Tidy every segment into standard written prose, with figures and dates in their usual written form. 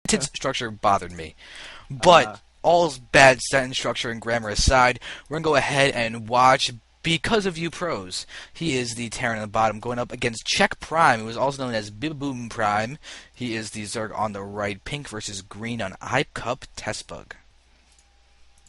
sentence structure bothered me. Uh, But all bad sentence structure and grammar aside, we're going to go ahead and watch Because of You Pros. He is the Terran on the bottom going up against CheckPrime, who is also known as Bibaboom Prime. He is the Zerg on the right. Pink versus green on Hype Cup Test Bug.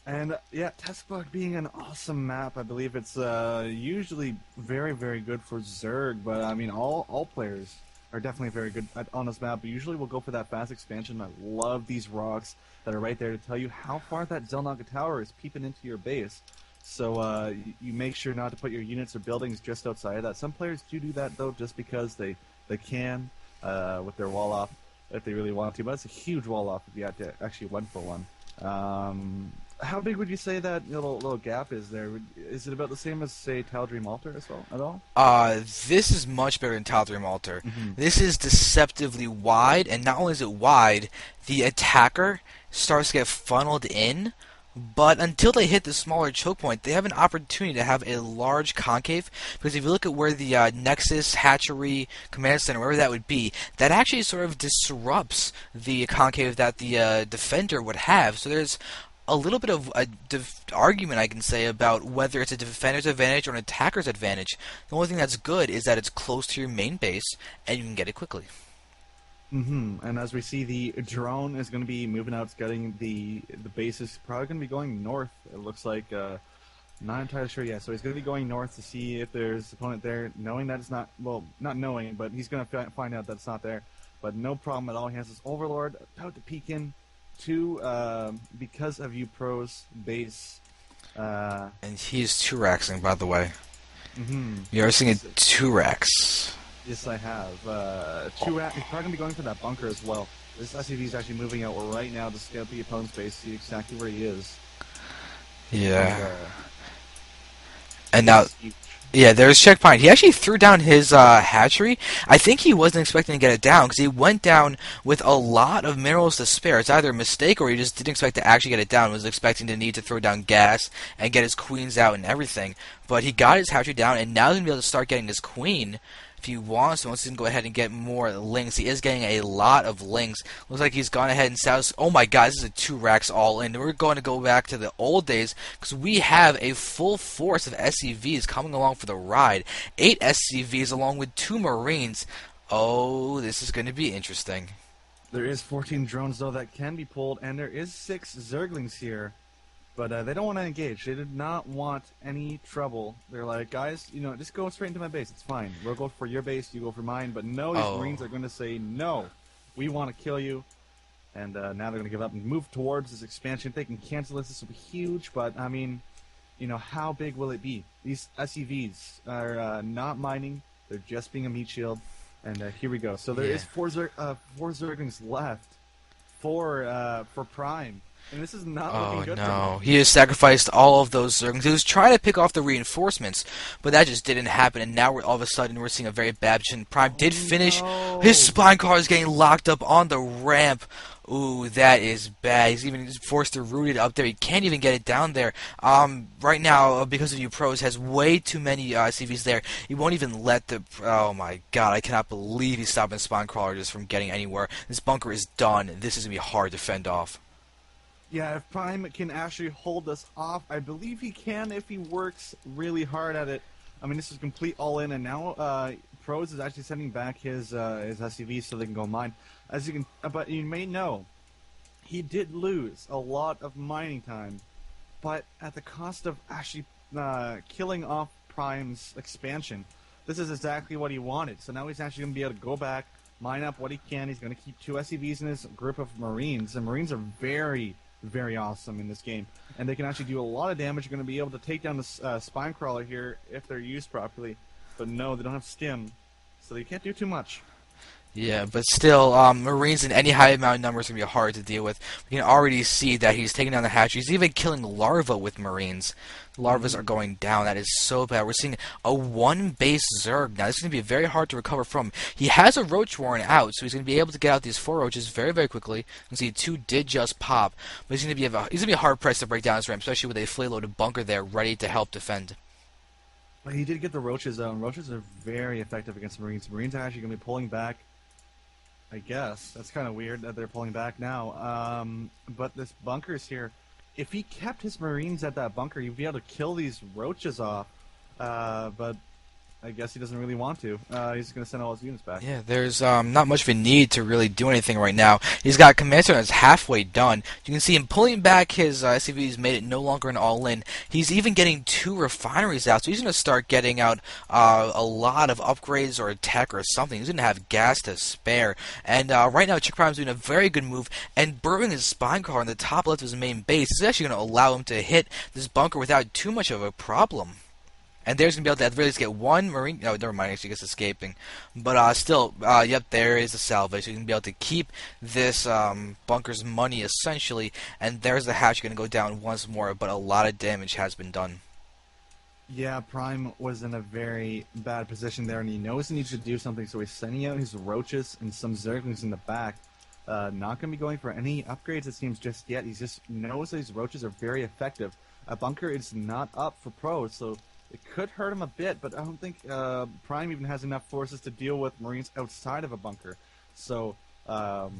and yeah, Testbug being an awesome map, I believe it's usually very, very good for Zerg, but I mean, all players are definitely very good on this map, but usually we'll go for that fast expansion. I love these rocks that are right there to tell you how far that Zelnaga tower is peeping into your base. So you make sure not to put your units or buildings just outside of that. Some players do that, though, just because they can with their wall off if they really want to, but it's a huge wall off if you had to actually went for one. How big would you say that little gap is there? Is it about the same as, say, Tal'Drim Altar as well, at all? This is much better than Tal'Drim Altar. Mm-hmm. This is deceptively wide, and not only is it wide, the attacker starts to get funneled in, but until they hit the smaller choke point, they have an opportunity to have a large concave, because if you look at where the Nexus, Hatchery, Command Center, wherever that would be, that actually sort of disrupts the concave that the defender would have. So there's a little bit of a argument I can say about whether it's a defender's advantage or an attacker's advantage. The only thing that's good is that it's close to your main base, and you can get it quickly. And as we see, the drone is going to be moving out, scouting the base is probably going to be going north. It looks like, not entirely sure yet. So he's going to be going north to see if there's opponent there, knowing that it's not, well, not knowing, but he's going to find out that it's not there. But no problem at all. He has his Overlord about to peek in to Because of You Pros base. And he's 2-raxing, by the way. Mm-hmm. You're seeing it 2-rax. Yes, I have. He's probably going to be going for that bunker as well. This SUV is actually moving out right now to scout the opponent's base, see exactly where he is. Yeah. And This now, is huge. yeah, there's Checkpoint. He actually threw down his hatchery. I think he wasn't expecting to get it down, because he went down with a lot of minerals to spare. It's either a mistake or he just didn't expect to actually get it down. He was expecting to need to throw down gas and get his queens out and everything. But he got his hatchery down, and now he's going to be able to start getting his queen. If he wants to, he can go ahead and get more links. He is getting a lot of links. Looks like he's gone ahead and south. Oh my god, this is a 2-racks all in. We're going to go back to the old days, because we have a full force of SCVs coming along for the ride. 8 SCVs along with 2 Marines. Oh, this is going to be interesting. There is 14 drones, though, that can be pulled, and there is 6 Zerglings here. But they don't want to engage. They did not want any trouble. They're like, guys, just go straight into my base. It's fine. We'll go for your base, you go for mine. But no, these Marines are going to say, no, we want to kill you. And now they're going to give up and move towards this expansion. If they can cancel this, this will be huge. But, I mean, how big will it be? These SCVs are not mining. They're just being a meat shield. And here we go. So there is 4 Zerglings left for Prime. And this is not looking good for him. Oh no, he has sacrificed all of those Zerglings. He was trying to pick off the reinforcements, but that just didn't happen, and now all of a sudden we're seeing a very bad position. Prime did finish. No. His spine car is getting locked up on the ramp. Ooh, that is bad. He's even forced to root it up there. He can't even get it down there. Right now, Because of You Pros has way too many CVs there. He won't even let the... Oh my god, I cannot believe he's stopping Spawn Crawler just from getting anywhere. This bunker is done. This is going to be hard to fend off. Yeah, if Prime can actually hold us off, I believe he can if he works really hard at it. I mean, this is complete all-in, and now Pros is actually sending back his SCVs so they can go mine. But you may know, he did lose a lot of mining time, but at the cost of actually killing off Prime's expansion. This is exactly what he wanted. So now he's actually going to be able to go back, mine up what he can. He's going to keep 2 SCVs in his group of Marines, and Marines are very, very awesome in this game, and they can actually do a lot of damage. You're going to be able to take down the spine crawler here if they're used properly, but no, they don't have stim, so they can't do too much. Yeah, but still, Marines in any high amount of numbers are going to be hard to deal with. We can already see that he's taking down the hatchery. He's even killing larvae with Marines. Larvas are going down. That is so bad. We're seeing a 1-base Zerg. Now, this is going to be very hard to recover from. He has a Roach Warren out, so he's going to be able to get out these 4 Roaches very, very quickly. You can see 2 did just pop, but he's going to be hard-pressed to break down his ramp, especially with a flay-loaded bunker there ready to help defend. But he did get the Roaches out, and Roaches are very effective against Marines. Marines are actually going to be pulling back. I guess. That's kind of weird that they're pulling back now. But this bunker's here. If he kept his Marines at that bunker, he'd be able to kill these roaches off. But I guess he doesn't really want to. He's going to send all his units back. Yeah, there's not much of a need to really do anything right now. He's got command center that's halfway done. You can see him pulling back his SCVs, made it no longer an all-in. He's even getting 2 refineries out, so he's going to start getting out a lot of upgrades or tech or something. He's going to have gas to spare. And right now, CheckPrime's doing a very good move, and burrowing his spine car on the top left of his main base is actually going to allow him to hit this bunker without too much of a problem. And there's going to be able to at the very least get 1 Marine. No, never mind, actually, I guess escaping. But still, yep, there is the salvage. So you can be able to keep this bunker's money, essentially. And there's the hatch going to go down once more, but a lot of damage has been done. Yeah, Prime was in a very bad position there, and he knows he needs to do something, so he's sending out his roaches and some zerglings in the back. Not going to be going for any upgrades, it seems, just yet. He just knows these roaches are very effective. A bunker is not up for pros, so it could hurt him a bit, but I don't think Prime even has enough forces to deal with Marines outside of a bunker. So I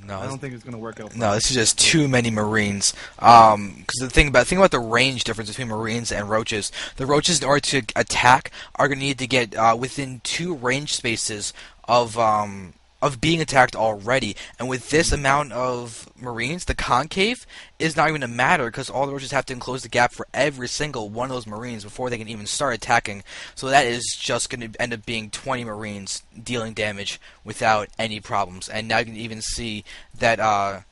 don't think it's going to work out. No, this is just too many Marines. Because the thing about the range difference between Marines and Roaches. The Roaches, in order to attack, are going to need to get within 2 range spaces of being attacked already. And with this amount of Marines, the concave is not even a matter because all the Roaches have to enclose the gap for every single one of those Marines before they can even start attacking. So that is just going to end up being 20 Marines dealing damage without any problems. And now you can even see that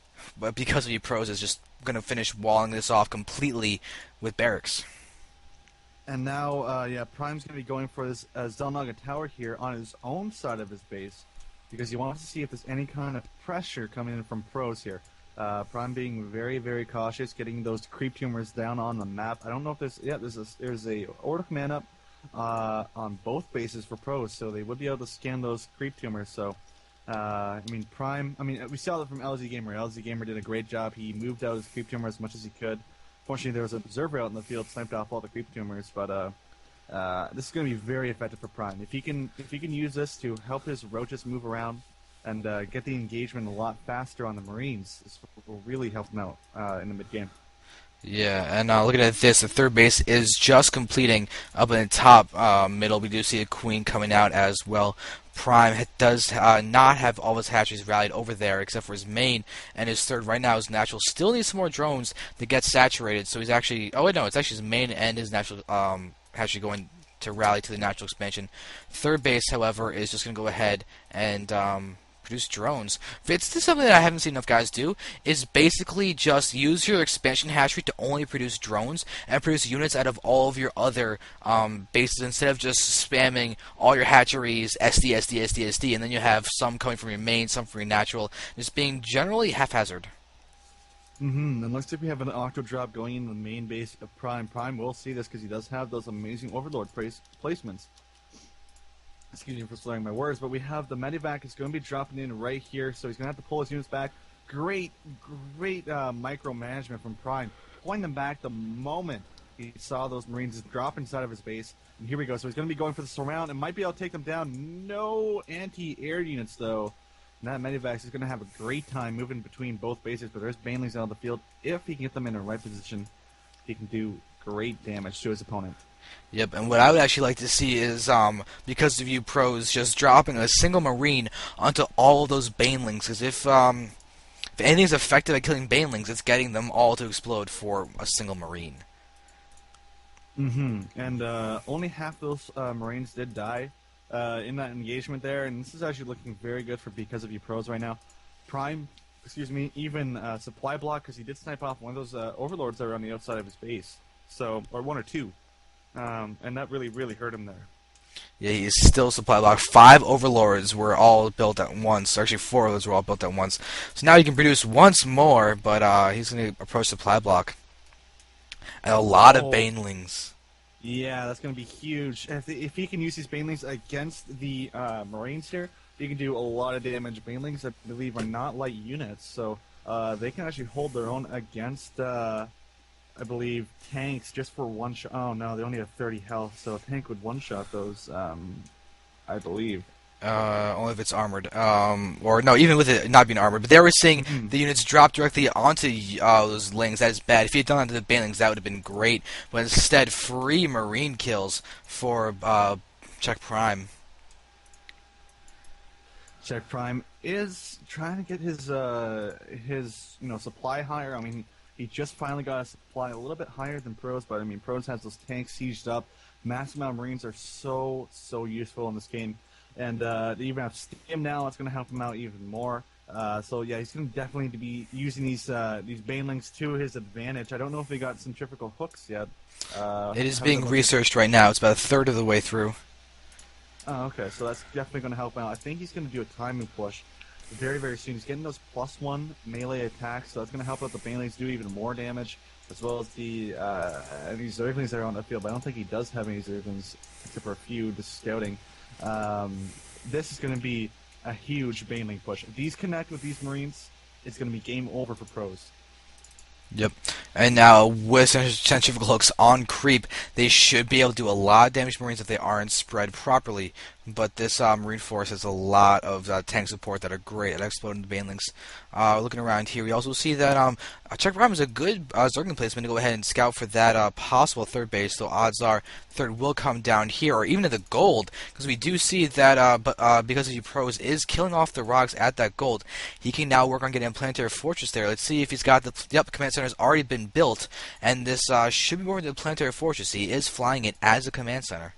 because of you pros is just going to finish walling this off completely with barracks. And now, yeah, Prime's going to be going for this Zelnaga Tower here on his own side of his base, because he wants to see if there's any kind of pressure coming in from pros here. Prime being very, very cautious, getting those creep tumors down on the map. I don't know if there's a order command up on both bases for pros, so they would be able to scan those creep tumors. So, I mean, Prime. I mean, we saw that from LZ Gamer. LZ Gamer did a great job. He moved out his creep tumor as much as he could. Fortunately, there was an observer out in the field, sniped off all the creep tumors, but this is going to be very effective for Prime. If he can use this to help his roaches move around and get the engagement a lot faster on the Marines, this will really help him out in the mid game. Yeah, and looking at this, the third base is just completing up in the top middle. We do see a queen coming out as well. Prime does not have all his hatcheries rallied over there except for his main, and his third right now is natural. Still needs some more drones to get saturated, so he's actually... Oh, wait, no, it's actually his main and his natural hatchery going to rally to the natural expansion. Third base, however, is just going to go ahead and produce drones. This is something that I haven't seen enough guys do, is basically just use your expansion hatchery to only produce drones and produce units out of all of your other bases instead of just spamming all your hatcheries SD, SD, SD, SD, and then you have some coming from your main, some from your natural, just being generally haphazard. And looks like we have an octo drop going in the main base of Prime. Prime will see this because he does have those amazing Overlord placements. Excuse me for slurring my words, but we have the Medivac is going to be dropping in right here, so he's going to have to pull his units back. Great micromanagement from Prime, pulling them back the moment he saw those Marines drop inside of his base. And here we go, so he's going to be going for the surround and might be able to take them down. No anti-air units, though. And that Medivac is going to have a great time moving between both bases, but there's Banelings out of the field. If he can get them in the right position, he can do great damage to his opponent. Yep, and what I would actually like to see is, because of you pros, just dropping a single Marine onto all of those Banelings, because if anything's effective at killing Banelings, it's getting them all to explode for a single Marine. And only half those Marines did die in that engagement there, and this is actually looking very good for because of you pros right now. Prime, even supply block, because he did snipe off one of those overlords that were on the outside of his base, so, or one or two. And that really, really hurt him there. Yeah, he's still supply block. 5 overlords were all built at once. Actually, 4 of those were all built at once. So now he can produce once more, but he's going to approach supply block. And a lot of Banelings. Yeah, that's going to be huge. If he can use these Banelings against the Marines here, he can do a lot of damage. Banelings, I believe, are not light units, so they can actually hold their own against... I believe tanks just for one shot. Oh no, they only have 30 health, so a tank would one-shot those. I believe. Only if it's armored. Or no, even with it not being armored. But they were seeing Mhm. the units drop directly onto those lings. That is bad. If he had done that to the banelings, that would have been great. But instead, free marine kills for Check Prime. CheckPrime is trying to get his supply higher. I mean, he just finally got a supply a little bit higher than Pros, but I mean, Pros has those tanks sieged up. Massive amount of Marines are so useful in this game, and they even have Stim now. It's going to help him out even more. So yeah, he's going to definitely to be using these banelings to his advantage. I don't know if they got centrifugal hooks yet. It is Haven't being been looking. researched right now. It's about a third of the way through. Oh, okay, so that's definitely going to help out. I think he's going to do a timing push very soon. He's getting those +1 melee attacks, so that's going to help out the banelings do even more damage, as well as the these Zerglings that are on the field. But I don't think he does have any Zerglings, except for a few just scouting. This is going to be a huge baneling push. If these connect with these Marines, it's going to be game over for Pros. Yep. And now with centrifugal hooks on creep, they should be able to do a lot of damage to Marines if they aren't spread properly. But this Marine Force has a lot of tank support that are great at exploding the banelings. Looking around here, we also see that Check Prime is a good Zergling placement to go ahead and scout for that possible third base. So odds are third will come down here, or even to the gold, because we do see that because of you pros is killing off the rocks at that gold. He can now work on getting a planetary fortress there. Let's see if he's got the command center has already been built, and this should be more than the planetary fortress. He is flying it as a command center.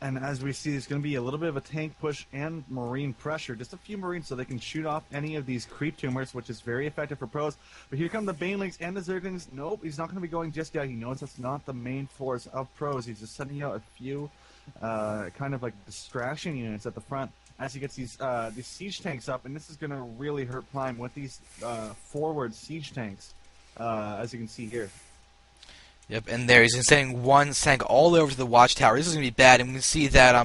And as we see, there's going to be a little bit of a tank push and Marine pressure. Just a few Marines so they can shoot off any of these creep tumors, which is very effective for Pros. But here come the Banelings and the Zerglings. Nope, he's not going to be going just yet. He knows that's not the main force of Pros. He's just sending out a few kind of like distraction units at the front as he gets these siege tanks up. And this is going to really hurt Prime with these forward siege tanks, as you can see here. Yep, and there he's sending one tank all the way over to the watchtower. This is going to be bad, and we can see that,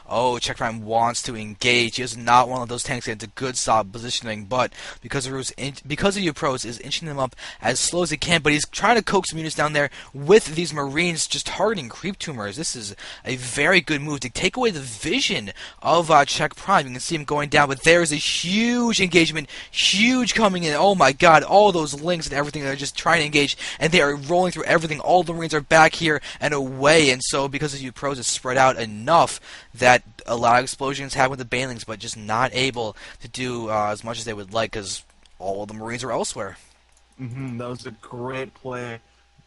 CheckPrime wants to engage. He does not want those tanks to get into good, solid positioning, but because of your pros, is inching them up as slow as he can, but he's trying to coax some units down there with these Marines just targeting creep tumors. This is a very good move to take away the vision of CheckPrime. You can see him going down, but there's a huge engagement, huge coming in. Oh my god, all those links and everything, they're just trying to engage, and they are rolling through everything. All the Marines are back here and away, and so because of you pros, it's spread out enough that a lot of explosions happen with the banelings, but just not able to do as much as they would like because all the Marines are elsewhere. That was a great play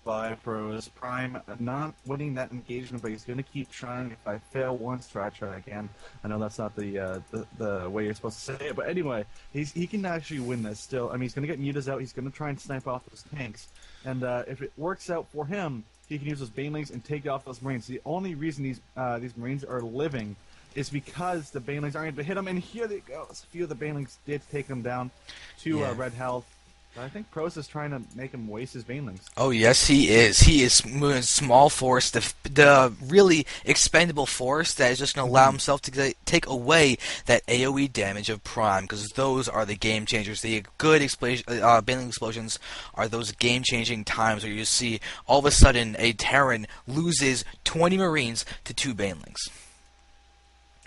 by Pros. Prime not winning that engagement, but he's going to keep trying. If I fail once, try again. I know that's not the way you're supposed to say it, but anyway, he can actually win this still. I mean, he's going to get mutas out. He's going to try and snipe off those tanks. And if it works out for him, he can use those banelings and take off those Marines. The only reason these Marines are living is because the banelings aren't able to hit them. And here they go. A few of the banelings did take them down to red health. But I think Pros is trying to make him waste his banelings. Oh yes, he is. He is moving small force, the really expendable force that is just going to allow himself to take away that AOE damage of Prime, because those are the game changers. The good baneling explosions are those game-changing times where you see all of a sudden a Terran loses 20 Marines to 2 banelings.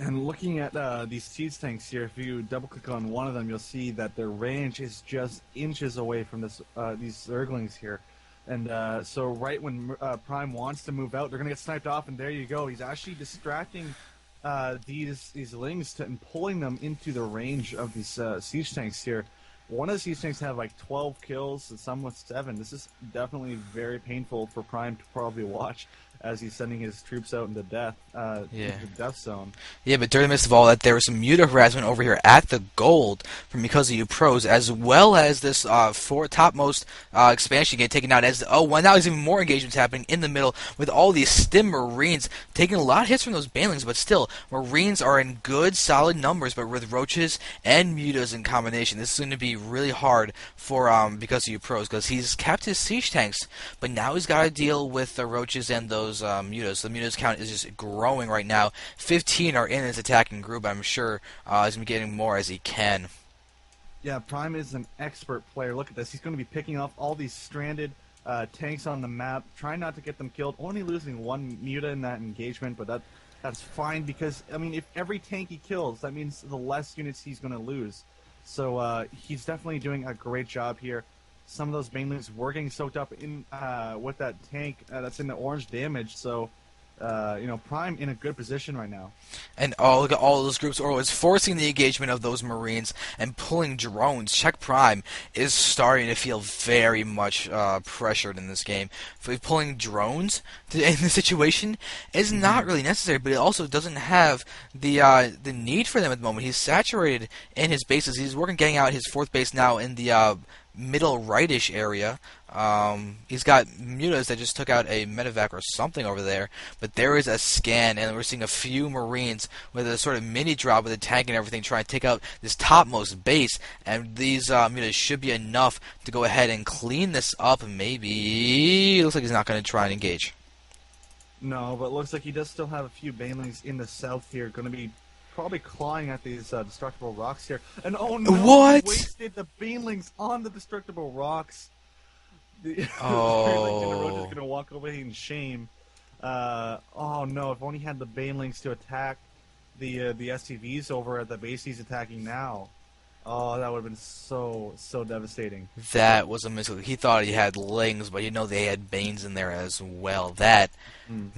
And looking at these siege tanks here, if you double-click on one of them, you'll see that their range is just inches away from these Zerglings here. And so right when Prime wants to move out, they're going to get sniped off, and there you go. He's actually distracting these Lings and pulling them into the range of these siege tanks here. One of the siege tanks have like 12 kills, and some with 7. This is definitely very painful for Prime to probably watch as he's sending his troops out into death, into the death zone. Yeah, but during the midst of all that, there was some muta harassment over here at the gold from because of you pros, as well as this topmost expansion getting taken out. Now there's even more engagements happening in the middle with all these stim Marines taking a lot of hits from those banelings, but still, Marines are in good, solid numbers, but with roaches and mutas in combination, this is going to be really hard for because of you pros, because he's kept his siege tanks, but now he's got to deal with the roaches and those mutas. The mutas count is just growing right now. 15 are in his attacking group. I'm sure he's going to be getting more as he can. Yeah, Prime is an expert player. Look at this. He's going to be picking off all these stranded tanks on the map, trying not to get them killed. Only losing one muta in that engagement, but That's fine because I mean, if every tank he kills, that means the less units he's going to lose. So he's definitely doing a great job here. Some of those banelings were getting soaked up in with that tank that's in the orange damage. So Prime in a good position right now. And oh, look at all those groups. Or is forcing the engagement of those Marines and pulling drones. CheckPrime is starting to feel very much pressured in this game. Pulling drones in the situation is not really necessary, but it also doesn't have the need for them at the moment. He's saturated in his bases. He's working getting out his fourth base now in the middle rightish area. He's got mutas that just took out a medevac or something over there, but there is a scan, and we're seeing a few Marines with a sort of mini drop with a tank and everything trying to take out this topmost base, and these mutas should be enough to go ahead and clean this up. Maybe it looks like he's not going to try and engage. No, but it looks like he does still have a few banelings in the south here, going to be probably clawing at these destructible rocks here. And oh no, What? he wasted the banelings on the destructible rocks. Oh. Roach is gonna walk away in shame. Oh no! If only he had the banelings to attack the SCVs over at the base he's attacking now. Oh, that would have been so devastating. That was a mistake. He thought he had lings, but you know they had Banes in there as well. That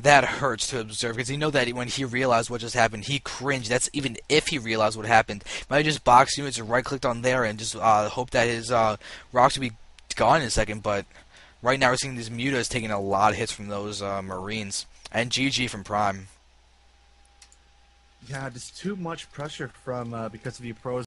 hurts to observe because you know that when he realized what just happened, he cringed. That's even if he realized what happened. Might just box units and right-clicked on there and just hope that his rocks would be gone in a second. But right now we're seeing these mutas taking a lot of hits from those Marines. And GG from Prime. Yeah, just too much pressure from because of you pros.